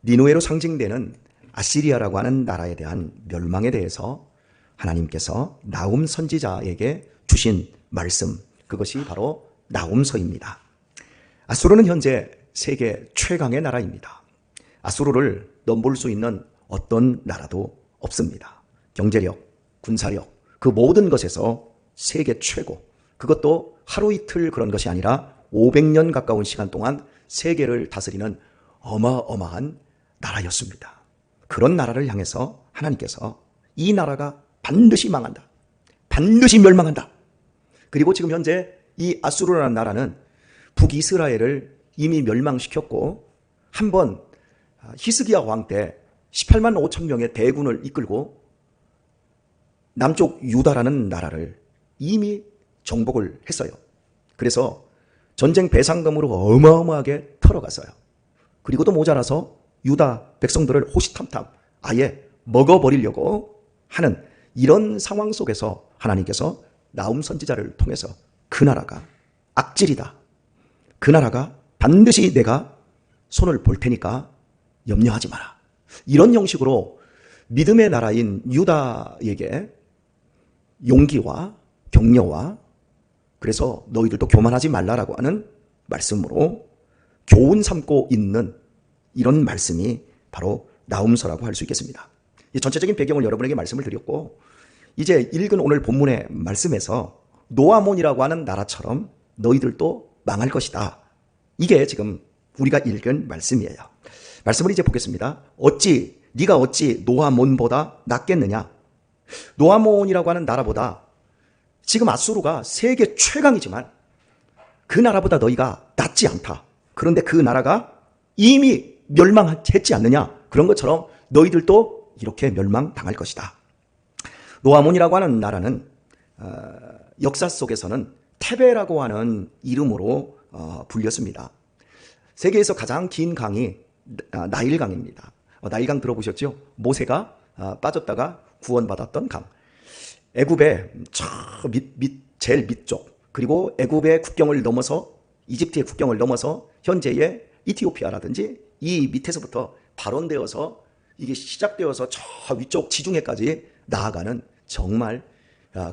니누에로 상징되는 아시리아라고 하는 나라에 대한 멸망에 대해서 하나님께서 나훔 선지자에게 주신 말씀, 그것이 바로 나훔서입니다. 아수르는 현재 세계 최강의 나라입니다. 아수르를 넘볼 수 있는 어떤 나라도 없습니다. 경제력, 군사력, 그 모든 것에서 세계 최고, 그것도 하루 이틀 그런 것이 아니라 500년 가까운 시간 동안 세계를 다스리는 어마어마한 나라였습니다. 그런 나라를 향해서 하나님께서 이 나라가 반드시 망한다, 반드시 멸망한다. 그리고 지금 현재 이 아수르라는 나라는 북이스라엘을 이미 멸망시켰고, 한번 히스기야 왕 때 18만 5천 명의 대군을 이끌고 남쪽 유다라는 나라를 이미 정복을 했어요. 그래서 전쟁 배상금으로 어마어마하게 털어갔어요. 그리고도 모자라서 유다 백성들을 호시탐탐 아예 먹어버리려고 하는 이런 상황 속에서 하나님께서 나훔 선지자를 통해서 그 나라가 악질이다, 그 나라가 반드시 내가 손을 볼 테니까 염려하지 마라, 이런 형식으로 믿음의 나라인 유다에게 용기와 격려와, 그래서 너희들도 교만하지 말라라고 하는 말씀으로 교훈 삼고 있는 이런 말씀이 바로 나훔서라고 할 수 있겠습니다. 이 전체적인 배경을 여러분에게 말씀을 드렸고, 이제 읽은 오늘 본문의 말씀에서 노아몬이라고 하는 나라처럼 너희들도 망할 것이다, 이게 지금 우리가 읽은 말씀이에요. 말씀을 이제 보겠습니다. 네가 어찌 노아몬보다 낫겠느냐? 노아몬이라고 하는 나라보다 지금 아수르가 세계 최강이지만 그 나라보다 너희가 낫지 않다. 그런데 그 나라가 이미 멸망했지 않느냐? 그런 것처럼 너희들도 이렇게 멸망당할 것이다. 노아몬이라고 하는 나라는 역사 속에서는 테베라고 하는 이름으로 불렸습니다. 세계에서 가장 긴 강이 나일강입니다. 나일강 들어보셨죠? 모세가 빠졌다가 구원받았던 강. 애굽의 제일 밑쪽, 그리고 애굽의 국경을 넘어서 이집트의 국경을 넘어서 현재의 이티오피아라든지 이 밑에서부터 발원되어서 이게 시작되어서 저 위쪽 지중해까지 나아가는 정말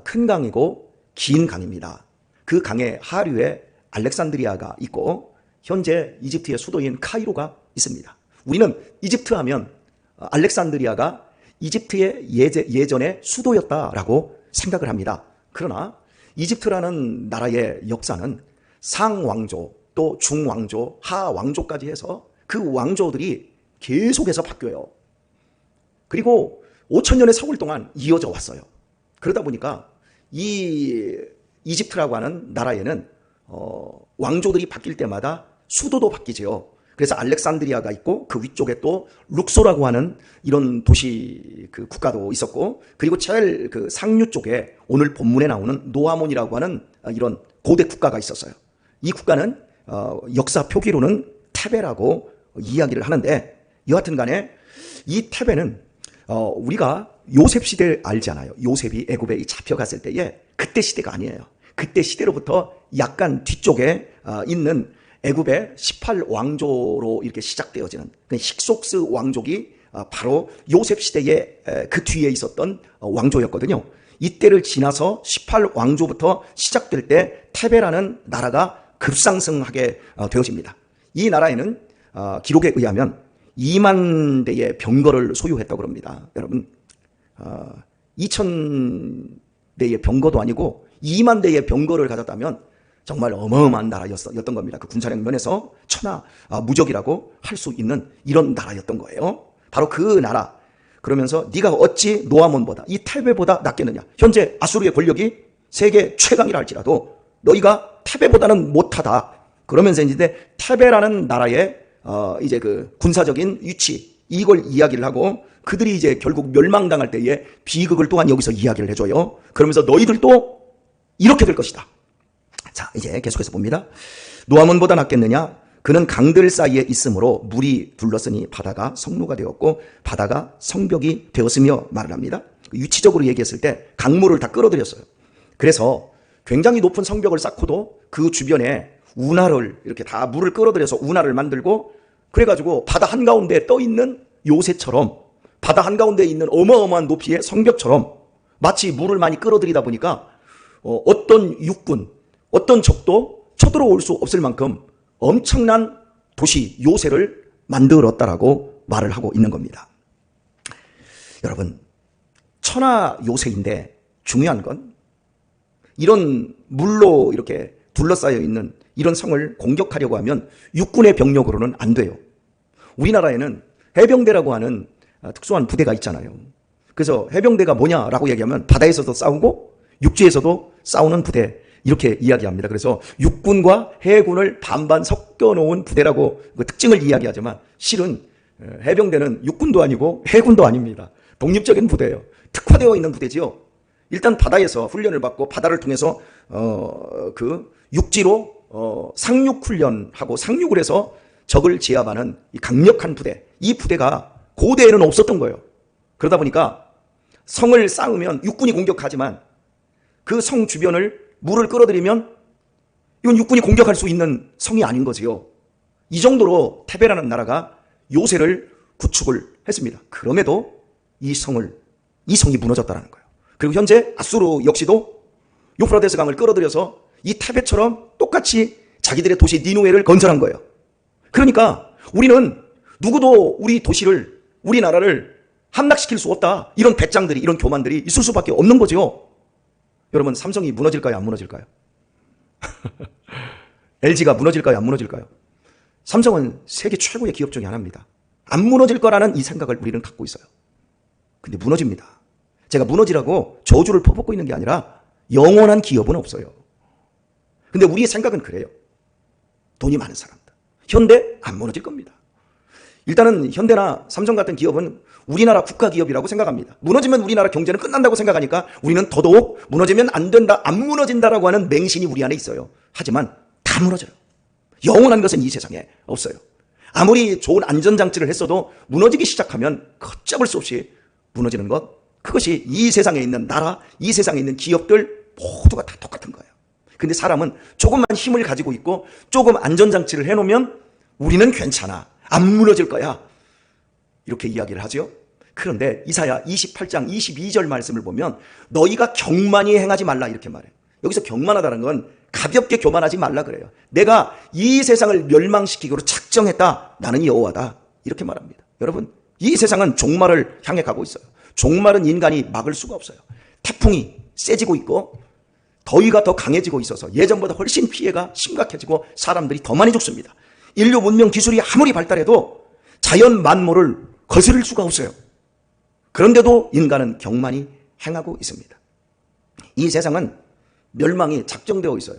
큰 강이고 긴 강입니다. 그 강의 하류에 알렉산드리아가 있고 현재 이집트의 수도인 카이로가 있습니다. 우리는 이집트 하면 알렉산드리아가 이집트의 예전의 수도였다라고 생각을 합니다. 그러나 이집트라는 나라의 역사는 상왕조, 또 중왕조, 하왕조까지 해서 그 왕조들이 계속해서 바뀌어요. 그리고 5천년의 세월 동안 이어져 왔어요. 그러다 보니까 이 이집트라고 하는 나라에는 왕조들이 바뀔 때마다 수도도 바뀌지요. 그래서 알렉산드리아가 있고 그 위쪽에 또 룩소라고 하는 이런 도시 그 국가도 있었고, 그리고 제일 그 상류 쪽에 오늘 본문에 나오는 노아몬이라고 하는 이런 고대 국가가 있었어요. 이 국가는 역사 표기로는 테베라고 이야기를 하는데, 여하튼 간에 이 테베는 우리가 요셉 시대를 알잖아요. 요셉이 애굽에 잡혀갔을 때에 그때 시대가 아니에요. 그때 시대로부터 약간 뒤쪽에 있는 애굽의 18왕조로 이렇게 시작되어지는 힉속스 왕족이 바로 요셉 시대에 그 뒤에 있었던 왕조였거든요. 이때를 지나서 18왕조부터 시작될 때 테베라는 나라가 급상승하게 되어집니다. 이 나라에는 기록에 의하면 2만 대의 병거를 소유했다고 합니다. 여러분, 2,000대의 병거도 아니고 2만 대의 병거를 가졌다면 정말 어마어마한 나라였던 겁니다. 그 군사력 면에서 천하무적이라고 할 수 있는 이런 나라였던 거예요. 바로 그 나라. 그러면서 네가 어찌 노아몬보다, 이 테베보다 낫겠느냐? 현재 아수르의 권력이 세계 최강이라 할지라도 너희가 테베보다는 못하다. 그러면서 이제 테베라는 나라의 이제 그 군사적인 위치, 이걸 이야기를 하고, 그들이 이제 결국 멸망당할 때의 비극을 또한 여기서 이야기를 해줘요. 그러면서 너희들도 이렇게 될 것이다. 자, 이제 계속해서 봅니다. 노아몬보다 낫겠느냐? 그는 강들 사이에 있으므로 물이 둘렀으니 바다가 성루가 되었고 바다가 성벽이 되었으며 말을 합니다. 위치적으로 얘기했을 때 강물을 다 끌어들였어요. 그래서 굉장히 높은 성벽을 쌓고도 그 주변에 운하를 이렇게 다 물을 끌어들여서 운하를 만들고 그래가지고 바다 한가운데 떠있는 요새처럼, 바다 한가운데 있는 어마어마한 높이의 성벽처럼 마치 물을 많이 끌어들이다 보니까 어떤 육군, 어떤 적도 쳐들어올 수 없을 만큼 엄청난 도시 요새를 만들었다라고 말을 하고 있는 겁니다. 여러분, 천하 요새인데 중요한 건 이런 물로 이렇게 둘러싸여 있는 이런 성을 공격하려고 하면 육군의 병력으로는 안 돼요. 우리나라에는 해병대라고 하는 특수한 부대가 있잖아요. 그래서 해병대가 뭐냐라고 얘기하면 바다에서도 싸우고 육지에서도 싸우는 부대, 이렇게 이야기합니다. 그래서 육군과 해군을 반반 섞어놓은 부대라고 그 특징을 이야기하지만 실은 해병대는 육군도 아니고 해군도 아닙니다. 독립적인 부대예요. 특화되어 있는 부대지요. 일단 바다에서 훈련을 받고 바다를 통해서 그 육지로 상륙훈련하고 상륙을 해서 적을 제압하는 이 강력한 부대, 이 부대가 고대에는 없었던 거예요. 그러다 보니까 성을 쌓으면 육군이 공격하지만 그 성 주변을 물을 끌어들이면 이건 육군이 공격할 수 있는 성이 아닌 거지요. 이 정도로 테베라는 나라가 요새를 구축을 했습니다. 그럼에도 이 성이 무너졌다는 거예요. 그리고 현재 아수르 역시도 유프라데스 강을 끌어들여서 이 테베처럼 똑같이 자기들의 도시 니누에를 건설한 거예요. 그러니까 우리는 누구도 우리 도시를, 우리나라를 함락시킬 수 없다. 이런 배짱들이, 이런 교만들이 있을 수밖에 없는 거죠. 여러분, 삼성이 무너질까요? 안 무너질까요? LG가 무너질까요? 안 무너질까요? 삼성은 세계 최고의 기업 중에 하나입니다. 안 무너질 거라는 이 생각을 우리는 갖고 있어요. 근데 무너집니다. 제가 무너지라고 저주를 퍼붓고 있는 게 아니라 영원한 기업은 없어요. 근데 우리의 생각은 그래요. 돈이 많은 사람들. 현대 안 무너질 겁니다. 일단은 현대나 삼성 같은 기업은 우리나라 국가기업이라고 생각합니다. 무너지면 우리나라 경제는 끝난다고 생각하니까 우리는 더더욱 무너지면 안 된다, 안 무너진다라고 하는 맹신이 우리 안에 있어요. 하지만 다 무너져요. 영원한 것은 이 세상에 없어요. 아무리 좋은 안전장치를 했어도 무너지기 시작하면 걷잡을 수 없이 무너지는 것, 그것이 이 세상에 있는 나라, 이 세상에 있는 기업들 모두가 다 똑같은 거예요. 근데 사람은 조금만 힘을 가지고 있고 조금 안전장치를 해놓으면 우리는 괜찮아, 안 무너질 거야, 이렇게 이야기를 하죠. 그런데 이사야 28장 22절 말씀을 보면 너희가 경만히 행하지 말라 이렇게 말해요. 여기서 경만하다는 건 가볍게 교만하지 말라 그래요. 내가 이 세상을 멸망시키기로 작정했다. 나는 여호와다. 이렇게 말합니다. 여러분, 이 세상은 종말을 향해 가고 있어요. 종말은 인간이 막을 수가 없어요. 태풍이 세지고 있고 더위가 더 강해지고 있어서 예전보다 훨씬 피해가 심각해지고 사람들이 더 많이 죽습니다. 인류 문명 기술이 아무리 발달해도 자연 만물을 거스를 수가 없어요. 그런데도 인간은 경만히 행하고 있습니다. 이 세상은 멸망이 작정되어 있어요.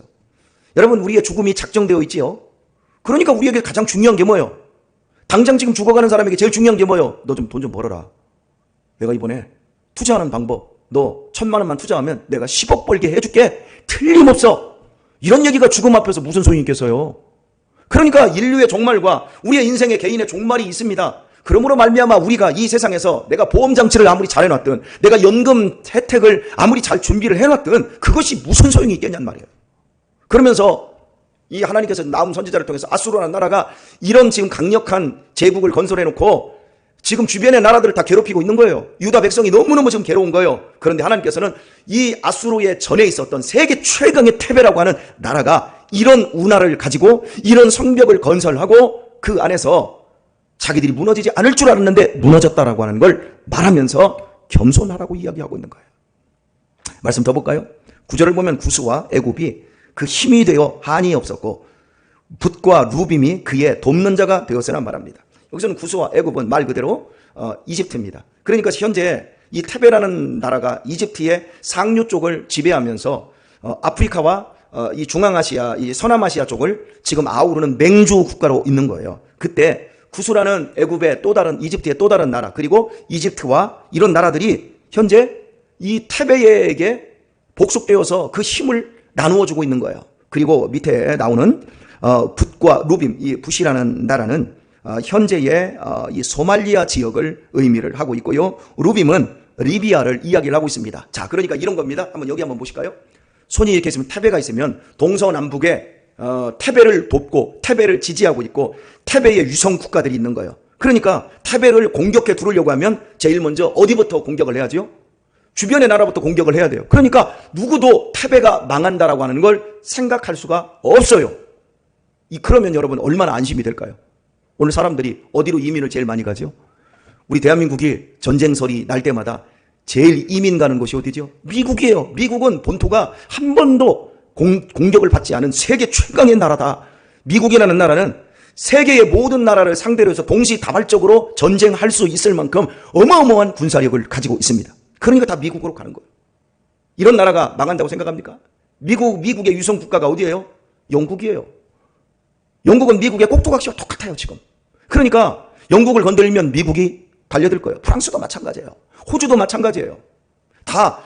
여러분, 우리의 죽음이 작정되어 있지요. 그러니까 우리에게 가장 중요한 게 뭐예요? 당장 지금 죽어가는 사람에게 제일 중요한 게 뭐예요? 너 좀 돈 좀 벌어라. 내가 이번에 투자하는 방법, 너 1,000만 원만 투자하면 내가 10억 벌게 해줄게. 틀림없어. 이런 얘기가 죽음 앞에서 무슨 소용이 있겠어요? 그러니까 인류의 종말과 우리의 인생의 개인의 종말이 있습니다. 그러므로 말미암아 우리가 이 세상에서 내가 보험장치를 아무리 잘 해놨든, 내가 연금 혜택을 아무리 잘 준비를 해놨든 그것이 무슨 소용이 있겠냔 말이에요. 그러면서 이 하나님께서 나움 선지자를 통해서 아수르라는 나라가 이런 지금 강력한 제국을 건설해놓고 지금 주변의 나라들을 다 괴롭히고 있는 거예요. 유다 백성이 너무너무 지금 괴로운 거예요. 그런데 하나님께서는 이 아수르의 전에 있었던 세계 최강의 테베라고 하는 나라가 이런 운하를 가지고 이런 성벽을 건설하고 그 안에서 자기들이 무너지지 않을 줄 알았는데 무너졌다라고 하는 걸 말하면서 겸손하라고 이야기하고 있는 거예요. 말씀 더 볼까요? 9절을 보면 구스와 애굽이 그 힘이 되어 한이 없었고 붓과 루빔이 그의 돕는 자가 되었으나 말합니다. 여기서는 구스와 애굽은 말 그대로 이집트입니다. 그러니까 현재 이 테베라는 나라가 이집트의 상류 쪽을 지배하면서 아프리카와 이 중앙아시아, 이 서남아시아 쪽을 지금 아우르는 맹주 국가로 있는 거예요. 그때 구스라는 애굽의 또 다른, 이집트의 또 다른 나라, 그리고 이집트와 이런 나라들이 현재 이 테베에게 복속되어서 그 힘을 나누어 주고 있는 거예요. 그리고 밑에 나오는 붓과 루빔, 이 붓이라는 나라는 현재의 이 소말리아 지역을 의미를 하고 있고요. 루빔은 리비아를 이야기를 하고 있습니다. 자, 그러니까 이런 겁니다. 여기 한번 보실까요? 손이 이렇게 있으면, 테베가 있으면 동서남북에 태베를 돕고 태베를 지지하고 있고 태베의 유성 국가들이 있는 거예요. 그러니까 태베를 공격해 두려고 하면 제일 먼저 어디부터 공격을 해야죠? 주변의 나라부터 공격을 해야 돼요. 그러니까 누구도 태베가 망한다라고 하는 걸 생각할 수가 없어요. 그러면 여러분 얼마나 안심이 될까요? 오늘 사람들이 어디로 이민을 제일 많이 가죠? 우리 대한민국이 전쟁설이 날 때마다 제일 이민 가는 곳이 어디죠? 미국이에요. 미국은 본토가 한 번도 공격을 받지 않은 세계 최강의 나라다. 미국이라는 나라는 세계의 모든 나라를 상대로 해서 동시다발적으로 전쟁할 수 있을 만큼 어마어마한 군사력을 가지고 있습니다. 그러니까 다 미국으로 가는 거예요. 이런 나라가 망한다고 생각합니까? 미국의 유성 국가가 어디예요? 영국이에요. 영국은 미국의 꼭두각시와 똑같아요, 지금. 그러니까 영국을 건드리면 미국이 달려들 거예요. 프랑스도 마찬가지예요. 호주도 마찬가지예요. 다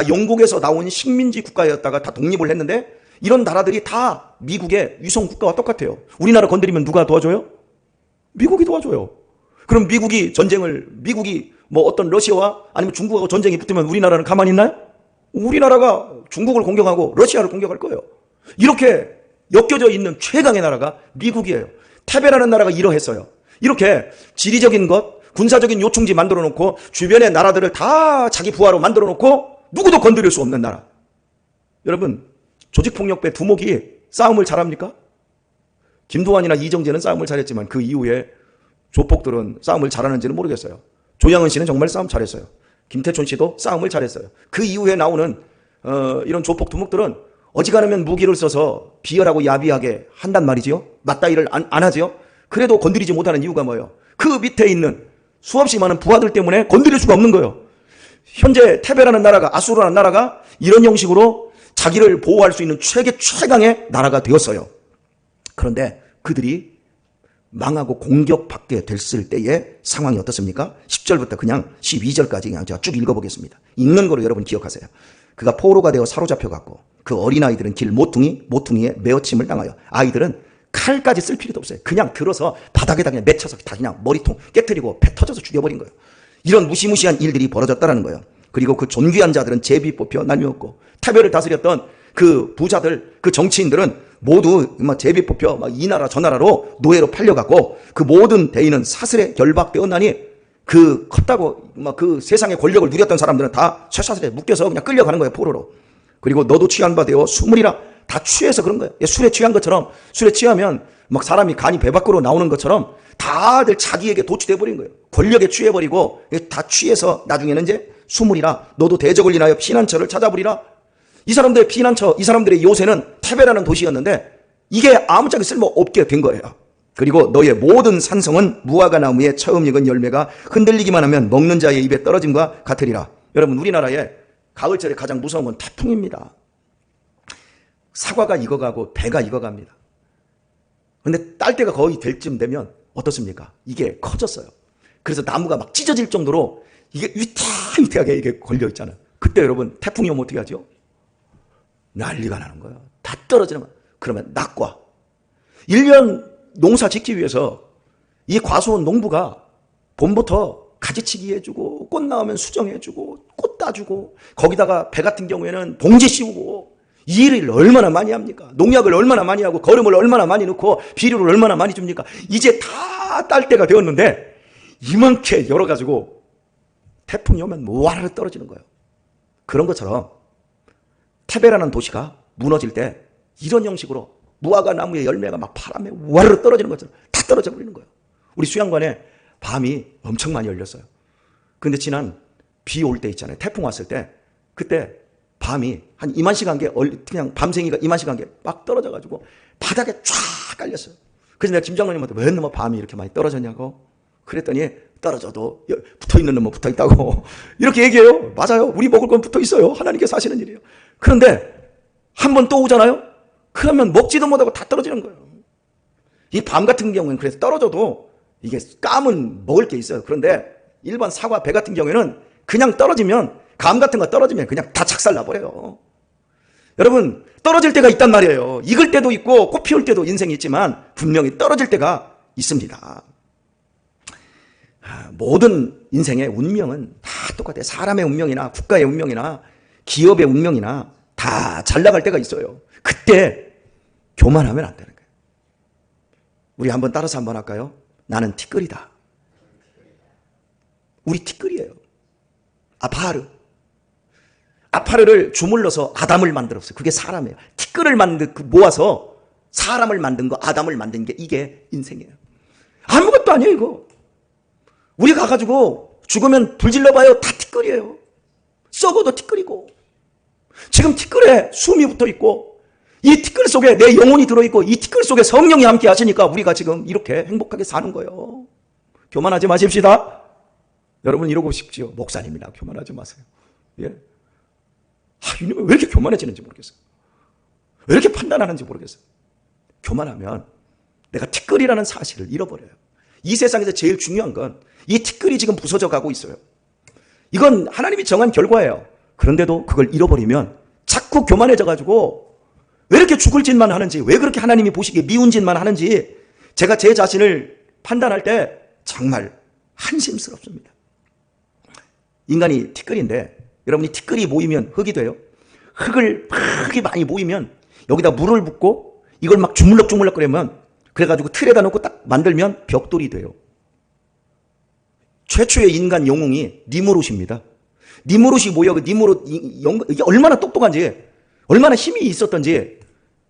영국에서 나온 식민지 국가였다가 다 독립을 했는데 이런 나라들이 다 미국의 유성 국가와 똑같아요. 우리나라 건드리면 누가 도와줘요? 미국이 도와줘요. 그럼 미국이 뭐 어떤 러시아와 아니면 중국하고 전쟁이 붙으면 우리나라는 가만히 있나요? 우리나라가 중국을 공격하고 러시아를 공격할 거예요. 이렇게 엮여져 있는 최강의 나라가 미국이에요. 태베라는 나라가 이러했어요. 이렇게 지리적인 것, 군사적인 요충지 만들어 놓고 주변의 나라들을 다 자기 부하로 만들어 놓고 누구도 건드릴 수 없는 나라. 여러분, 조직폭력배 두목이 싸움을 잘합니까? 김두한이나 이정재는 싸움을 잘했지만 그 이후에 조폭들은 싸움을 잘하는지는 모르겠어요. 조양은 씨는 정말 싸움 잘했어요. 김태촌 씨도 싸움을 잘했어요. 그 이후에 나오는 이런 조폭 두목들은 어지간하면 무기를 써서 비열하고 야비하게 한단 말이지요. 맞다이를 안 하지요. 그래도 건드리지 못하는 이유가 뭐예요? 그 밑에 있는 수없이 많은 부하들 때문에 건드릴 수가 없는 거예요. 현재 태베라는 나라가, 아수르라는 나라가 이런 형식으로 자기를 보호할 수 있는 최강의 나라가 되었어요. 그런데 그들이 망하고 공격받게 됐을 때의 상황이 어떻습니까? 10절부터 그냥 12절까지 그냥 제가 쭉 읽어보겠습니다. 읽는 거로 여러분 기억하세요. 그가 포로가 되어 사로잡혀갔고 그 어린아이들은 길 모퉁이에 메어침을 당하여 아이들은 칼까지 쓸 필요도 없어요. 그냥 들어서 바닥에다 그냥 맺혀서 다 그냥 머리통 깨트리고 배 터져서 죽여버린 거예요. 이런 무시무시한 일들이 벌어졌다는 거예요. 그리고 그 존귀한 자들은 제비 뽑혀 나뉘었고 태베를 다스렸던 그 부자들, 그 정치인들은 모두 제비 뽑혀 이 나라 저 나라로 노예로 팔려갔고 그 모든 대인은 사슬에 결박되었나니 그 컸다고 그 세상의 권력을 누렸던 사람들은 다 쇠사슬에 묶여서 그냥 끌려가는 거예요, 포로로. 그리고 너도 취한 바 되어 수물이라 다 취해서 그런 거예요. 술에 취한 것처럼, 술에 취하면 사람이 간이 배 밖으로 나오는 것처럼 다들 자기에게 도취돼 버린 거예요. 권력에 취해버리고 다 취해서 나중에는 이제 수물이라 너도 대적을 인하여 피난처를 찾아보리라. 이 사람들의 피난처, 이 사람들의 요새는 태베라는 도시였는데 이게 아무짝에 쓸모없게 된 거예요. 그리고 너의 모든 산성은 무화과 나무에 처음 익은 열매가 흔들리기만 하면 먹는 자의 입에 떨어짐과 같으리라. 여러분, 우리나라에 가을철에 가장 무서운 건 태풍입니다. 사과가 익어가고 배가 익어갑니다. 근데 딸 때가 거의 될 쯤 되면 어떻습니까? 이게 커졌어요. 그래서 나무가 막 찢어질 정도로 이게 위태위태하게 이게 걸려 있잖아요. 그때 여러분, 태풍이 오면 어떻게 하죠? 난리가 나는 거예요. 다 떨어지는 거예요. 그러면 낙과 1년 농사 짓기 위해서 이 과수원 농부가 봄부터 가지치기 해주고 꽃 나오면 수정해주고 꽃 따주고 거기다가 배 같은 경우에는 봉지 씌우고 이 일을 얼마나 많이 합니까? 농약을 얼마나 많이 하고 거름을 얼마나 많이 넣고 비료를 얼마나 많이 줍니까? 이제 다 딸 때가 되었는데 이만큼 열어가지고 태풍이 오면 와르르 떨어지는 거예요. 그런 것처럼 태베라는 도시가 무너질 때 이런 형식으로 무화과 나무의 열매가 막 바람에 와르르 떨어지는 것처럼 다 떨어져 버리는 거예요. 우리 수양관에 밤이 엄청 많이 열렸어요. 근데 지난 비 올 때 있잖아요. 태풍 왔을 때 그때 밤이 한 이만시간 게 그냥 밤생이가 이만시간 게 막 떨어져가지고 바닥에 쫙 깔렸어요. 그래서 내가 김 장로님한테 왜 너 밤이 이렇게 많이 떨어졌냐고 그랬더니 떨어져도 붙어있는 놈은 붙어있다고 이렇게 얘기해요. 맞아요. 우리 먹을 건 붙어있어요. 하나님께서 하시는 일이에요. 그런데 한 번 또 오잖아요. 그러면 먹지도 못하고 다 떨어지는 거예요. 이 밤 같은 경우는 그래서 떨어져도 이게 까면 먹을 게 있어요. 그런데 일반 사과, 배 같은 경우에는 그냥 떨어지면 감 같은 거 떨어지면 그냥 다 착살나버려요. 여러분, 떨어질 때가 있단 말이에요. 익을 때도 있고 꽃 피울 때도 인생이 있지만 분명히 떨어질 때가 있습니다. 모든 인생의 운명은 다 똑같아요. 사람의 운명이나 국가의 운명이나 기업의 운명이나 다 잘 나갈 때가 있어요. 그때 교만하면 안 되는 거예요. 우리 한번 따라서 한번 할까요? 나는 티끌이다. 우리 티끌이에요. 아파르를 주물러서 아담을 만들었어요. 그게 사람이에요. 티끌을 모아서 사람을 만든 거, 아담을 만든 게 이게 인생이에요. 아무것도 아니에요, 이거. 우리 가가지고 죽으면 불 질러봐요. 다 티끌이에요. 썩어도 티끌이고. 지금 티끌에 숨이 붙어 있고, 이 티끌 속에 내 영혼이 들어있고, 이 티끌 속에 성령이 함께 하시니까 우리가 지금 이렇게 행복하게 사는 거예요. 교만하지 마십시다. 여러분 이러고 싶지요. 목사님이나 교만하지 마세요. 예. 이놈이 왜 이렇게 교만해지는지 모르겠어요. 왜 이렇게 판단하는지 모르겠어요. 교만하면 내가 티끌이라는 사실을 잃어버려요. 이 세상에서 제일 중요한 건 이 티끌이 지금 부서져 가고 있어요. 이건 하나님이 정한 결과예요. 그런데도 그걸 잃어버리면 자꾸 교만해져 가지고 왜 이렇게 죽을 짓만 하는지, 왜 그렇게 하나님이 보시기에 미운 짓만 하는지 제가 제 자신을 판단할 때 정말 한심스럽습니다. 인간이 티끌인데 여러분이 티끌이 모이면 흙이 돼요. 흙이 많이 모이면 여기다 물을 붓고 이걸 막 주물럭주물럭 끓이면 그래가지고 틀에다 놓고 딱 만들면 벽돌이 돼요. 최초의 인간 영웅이 니무롯입니다. 니무롯이 뭐야? 그 니무롯 이게 얼마나 똑똑한지, 얼마나 힘이 있었던지.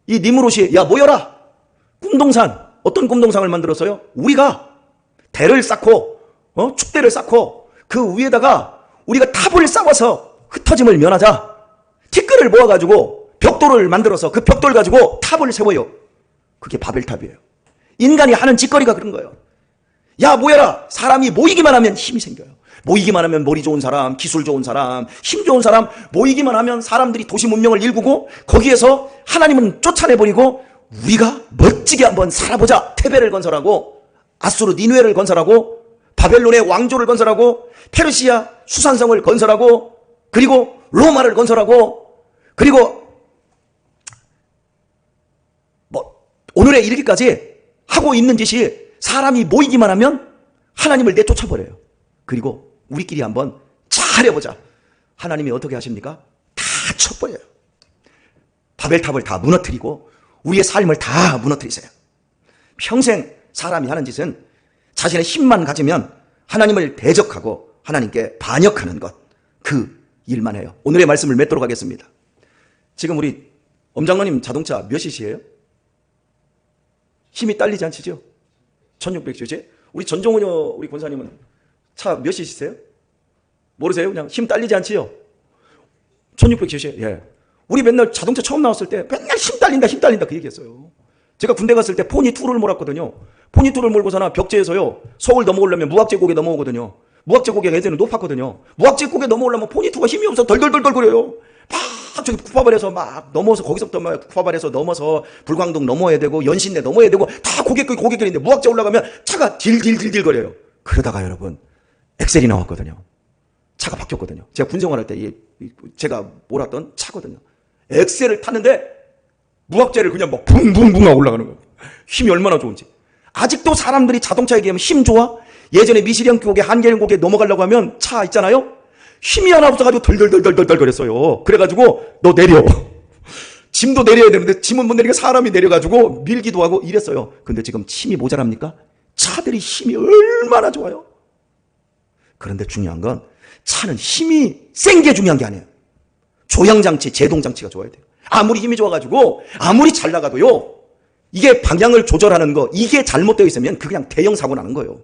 이 니무롯이 야 모여라. 꿈동산. 어떤 꿈동산을 만들었어요? 우리가 대를 쌓고 축대를 쌓고 그 위에다가 우리가 탑을 쌓아서 흩어짐을 면하자. 티끌을 모아가지고 벽돌을 만들어서 그 벽돌 가지고 탑을 세워요. 그게 바벨탑이에요. 인간이 하는 짓거리가 그런 거예요. 야 모여라. 사람이 모이기만 하면 힘이 생겨요. 모이기만 하면 머리 좋은 사람, 기술 좋은 사람, 힘 좋은 사람, 모이기만 하면 사람들이 도시 문명을 일구고 거기에서 하나님은 쫓아내버리고 우리가 멋지게 한번 살아보자. 테벨을 건설하고 아수르 니누에를 건설하고 바벨론의 왕조를 건설하고 페르시아 수산성을 건설하고 그리고 로마를 건설하고 그리고 오늘에 이르기까지 하고 있는 짓이 사람이 모이기만 하면 하나님을 내쫓아버려요. 그리고 우리끼리 한번 잘해보자. 하나님이 어떻게 하십니까? 다 쳐버려요. 바벨탑을 다 무너뜨리고 우리의 삶을 다 무너뜨리세요. 평생 사람이 하는 짓은 자신의 힘만 가지면 하나님을 대적하고 하나님께 반역하는 것, 그 일만 해요. 오늘의 말씀을 맺도록 하겠습니다. 지금 우리 엄장로님 자동차 몇 cc예요? 힘이 딸리지 않으시죠? 1600cc? 우리 전종훈 우리 권사님은 차 몇 cc세요? 모르세요? 그냥 힘 딸리지 않지요? 1600cc. 예. 우리 맨날 자동차 처음 나왔을 때 맨날 힘 딸린다 그 얘기했어요. 제가 군대 갔을 때 포니2를 몰았거든요. 포니2를 몰고서나 벽제에서요 서울 넘어오려면 무학제국에 넘어오거든요. 무학제국에 예전에 높았거든요. 무학제국에 넘어오려면 포니2가 힘이 없어 덜덜덜덜 거려요. 막 저기 북파발에서 막 넘어서 거기서부터 막 북파발에서 넘어서 불광동 넘어야 되고 연신내 넘어야 되고 다 고갯길인데 무학제 올라가면 차가 딜딜딜딜 거려요. 그러다가 여러분 엑셀이 나왔거든요. 차가 바뀌었거든요. 제가 군생활할 때 제가 몰았던 차거든요. 엑셀을 탔는데 무학제를 그냥 막 붕붕붕 하고 올라가는 거예요. 힘이 얼마나 좋은지. 아직도 사람들이 자동차 얘기하면 힘 좋아? 예전에 미시령 고개 한계령 고개 넘어가려고 하면 차 있잖아요. 힘이 하나 없어가지고 덜덜덜덜덜 거렸어요. 그래가지고 너 내려. 짐도 내려야 되는데 짐은 못 내리니까 사람이 내려가지고 밀기도 하고 이랬어요. 근데 지금 힘이 모자랍니까? 차들이 힘이 얼마나 좋아요. 그런데 중요한 건 차는 힘이 센 게 중요한 게 아니에요. 조향장치, 제동장치가 좋아야 돼요. 아무리 힘이 좋아가지고 아무리 잘 나가도요. 이게 방향을 조절하는 거 이게 잘못되어 있으면 그냥 대형 사고 나는 거예요.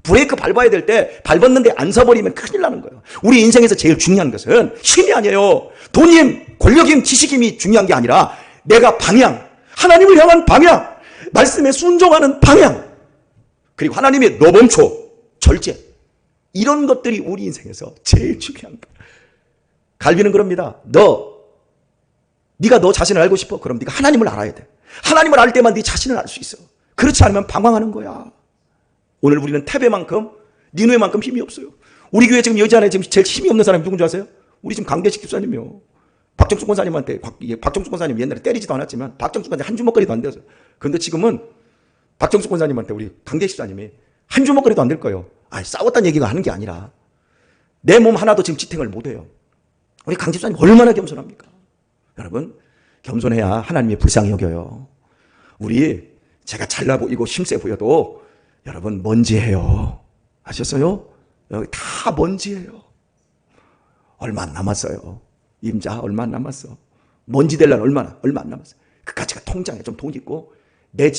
브레이크 밟아야 될 때 밟았는데 안 서버리면 큰일 나는 거예요. 우리 인생에서 제일 중요한 것은 힘이 아니에요. 돈힘, 권력힘, 지식힘이 중요한 게 아니라 내가 방향, 하나님을 향한 방향, 말씀에 순종하는 방향, 그리고 하나님의 너 멈춰, 절제, 이런 것들이 우리 인생에서 제일 중요한 거예요. 갈비는 그럽니다. 네가 너 자신을 알고 싶어? 그럼 네가 하나님을 알아야 돼. 하나님을 알 때만 네 자신을 알 수 있어. 그렇지 않으면 방황하는 거야. 오늘 우리는 테베만큼 니누에만큼 힘이 없어요. 우리 교회 지금 여지 안에 지금 제일 힘이 없는 사람이 누군지 아세요? 우리 지금 강대식 집사님이요. 박정수 권사님한테 박정수 권사님 옛날에 때리지도 않았지만 박정수 권사님 한 주먹거리도 안 돼서. 그런데 지금은 박정수 권사님한테 우리 강대식 집사님이 한 주먹거리도 안 될 거예요. 싸웠다는 얘기가 하는 게 아니라 내 몸 하나도 지금 지탱을 못 해요. 우리 강 집사님 얼마나 겸손합니까? 여러분 겸손해야 하나님이 불쌍히 여겨요. 우리 제가 잘나 보이고 힘세 보여도 여러분 먼지예요. 아셨어요? 여기 다 먼지예요. 얼마 안 남았어요. 임자 얼마 안 남았어. 먼지 될 날 얼마 안 남았어. 그까지 가 통장에 좀 돈 있고 내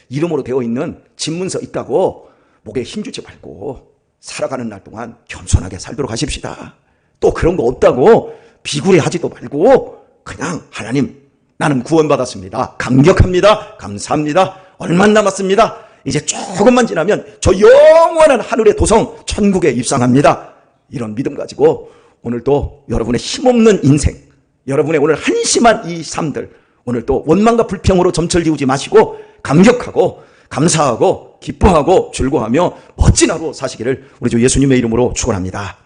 이름으로 되어 있는 집문서 있다고 목에 힘주지 말고 살아가는 날 동안 겸손하게 살도록 하십시다. 또 그런 거 없다고 비굴해하지도 말고 그냥 하나님 나는 구원받았습니다. 감격합니다. 감사합니다. 얼마 안 남았습니다. 이제 조금만 지나면 저 영원한 하늘의 도성 천국에 입상합니다. 이런 믿음 가지고 오늘 또 여러분의 힘없는 인생, 여러분의 오늘 한심한 이 삶들, 오늘 또 원망과 불평으로 점철 지우지 마시고 감격하고 감사하고 기뻐하고 즐거워하며 멋진 하루 사시기를 우리 주 예수님의 이름으로 축원합니다.